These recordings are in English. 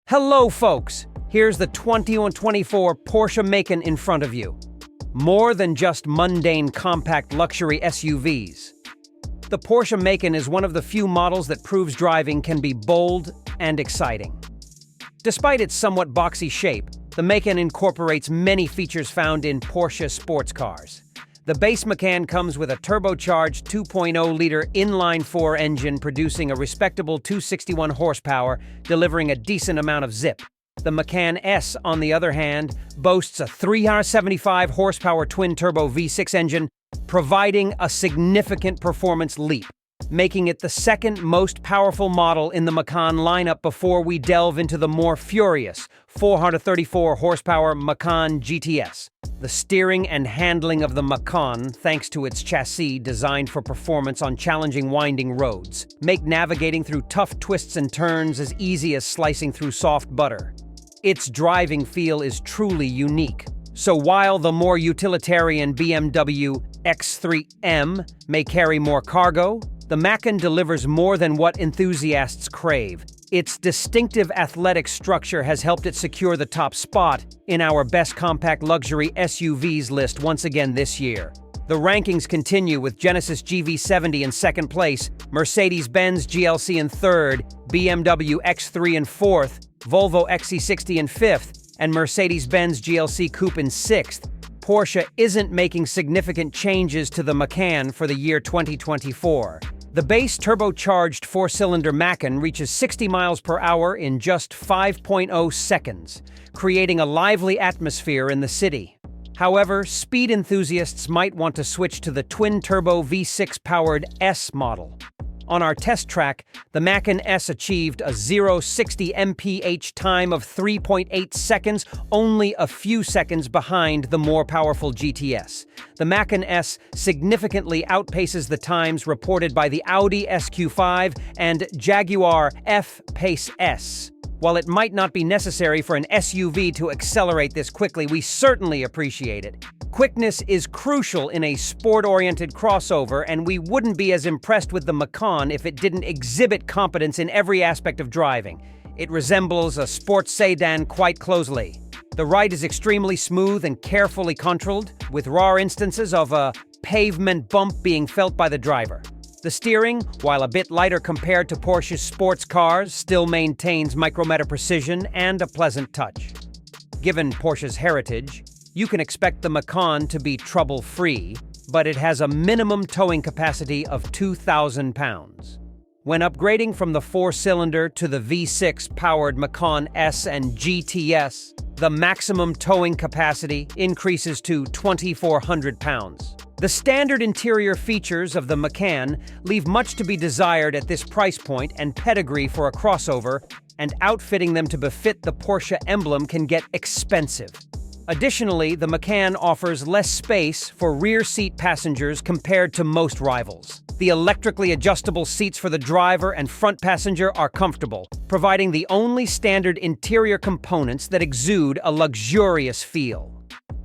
Hello folks, here's the 2024 Porsche Macan in front of you. More than just mundane compact luxury SUVs. The Porsche Macan is one of the few models that proves driving can be bold and exciting. Despite its somewhat boxy shape, the Macan incorporates many features found in Porsche sports cars. The base Macan comes with a turbocharged 2.0-liter inline-4 engine producing a respectable 261 horsepower, delivering a decent amount of zip. The Macan S, on the other hand, boasts a 375 horsepower twin-turbo V6 engine, providing a significant performance leap, making it the second most powerful model in the Macan lineup before we delve into the more furious 434 horsepower Macan GTS. The steering and handling of the Macan, thanks to its chassis designed for performance on challenging winding roads, make navigating through tough twists and turns as easy as slicing through soft butter. Its driving feel is truly unique. So while the more utilitarian BMW X3M may carry more cargo, the Macan delivers more than what enthusiasts crave. Its distinctive athletic structure has helped it secure the top spot in our Best Compact Luxury SUVs list once again this year. The rankings continue with Genesis GV70 in second place, Mercedes-Benz GLC in third, BMW X3 in fourth, Volvo XC60 in fifth, and Mercedes-Benz GLC Coupe in sixth. Porsche isn't making significant changes to the Macan for the year 2024. The base turbocharged four-cylinder Macan reaches 60 miles per hour in just 5.0 seconds, creating a lively atmosphere in the city. However, speed enthusiasts might want to switch to the twin-turbo V6-powered S model. On our test track, the Macan S achieved a 0-60 mph time of 3.8 seconds, only a few seconds behind the more powerful GTS. The Macan S significantly outpaces the times reported by the Audi SQ5 and Jaguar F-Pace S. While it might not be necessary for an SUV to accelerate this quickly, we certainly appreciate it. Quickness is crucial in a sport-oriented crossover, and we wouldn't be as impressed with the Macan if it didn't exhibit competence in every aspect of driving. It resembles a sports sedan quite closely. The ride is extremely smooth and carefully controlled, with rare instances of a pavement bump being felt by the driver. The steering, while a bit lighter compared to Porsche's sports cars, still maintains micrometer precision and a pleasant touch. Given Porsche's heritage, you can expect the Macan to be trouble-free, but it has a minimum towing capacity of 2,000 pounds. When upgrading from the four-cylinder to the V6-powered Macan S and GTS, the maximum towing capacity increases to 2,400 pounds. The standard interior features of the Macan leave much to be desired at this price point and pedigree for a crossover, and outfitting them to befit the Porsche emblem can get expensive. Additionally, the Macan offers less space for rear seat passengers compared to most rivals. The electrically adjustable seats for the driver and front passenger are comfortable, providing the only standard interior components that exude a luxurious feel.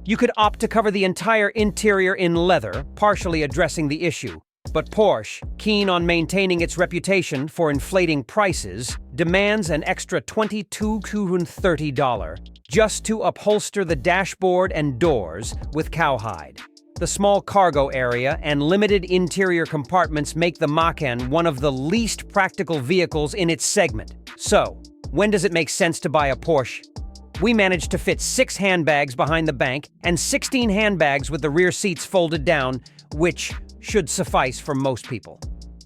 You could opt to cover the entire interior in leather, partially addressing the issue. But Porsche, keen on maintaining its reputation for inflating prices, demands an extra $2,230 just to upholster the dashboard and doors with cowhide. The small cargo area and limited interior compartments make the Macan one of the least practical vehicles in its segment. So, when does it make sense to buy a Porsche? We managed to fit 6 handbags behind the bank and 16 handbags with the rear seats folded down, which should suffice for most people.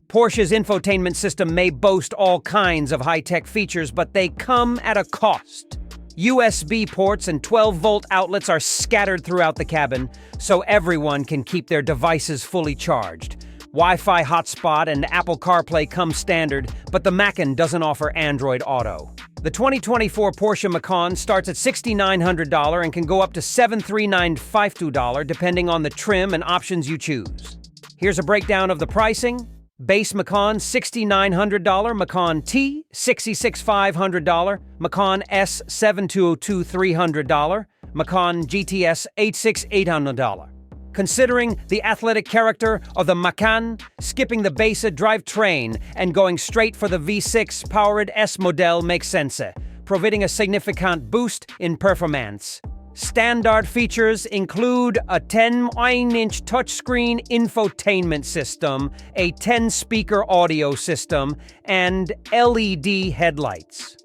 Porsche's infotainment system may boast all kinds of high-tech features, but they come at a cost. USB ports and 12-volt outlets are scattered throughout the cabin, so everyone can keep their devices fully charged. Wi-Fi hotspot and Apple CarPlay come standard, but the Macan doesn't offer Android Auto. The 2024 Porsche Macan starts at $6,900 and can go up to $7,395 depending on the trim and options you choose. Here's a breakdown of the pricing. Base Macan $6,900, Macan T $66,500, Macan S $7,202,300, Macan GTS $86,800. Considering the athletic character of the Macan, skipping the base drivetrain and going straight for the V6-powered S model makes sense. providing a significant boost in performance. Standard features include a 10-inch touchscreen infotainment system, a 10-speaker audio system, and LED headlights.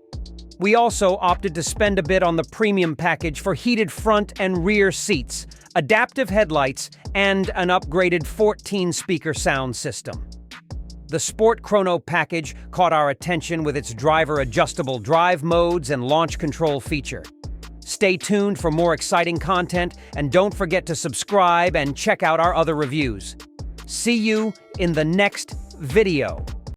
We also opted to spend a bit on the premium package for heated front and rear seats, adaptive headlights, and an upgraded 14-speaker sound system. The Sport Chrono package caught our attention with its driver-adjustable drive modes and launch control feature. Stay tuned for more exciting content, and don't forget to subscribe and check out our other reviews. See you in the next video.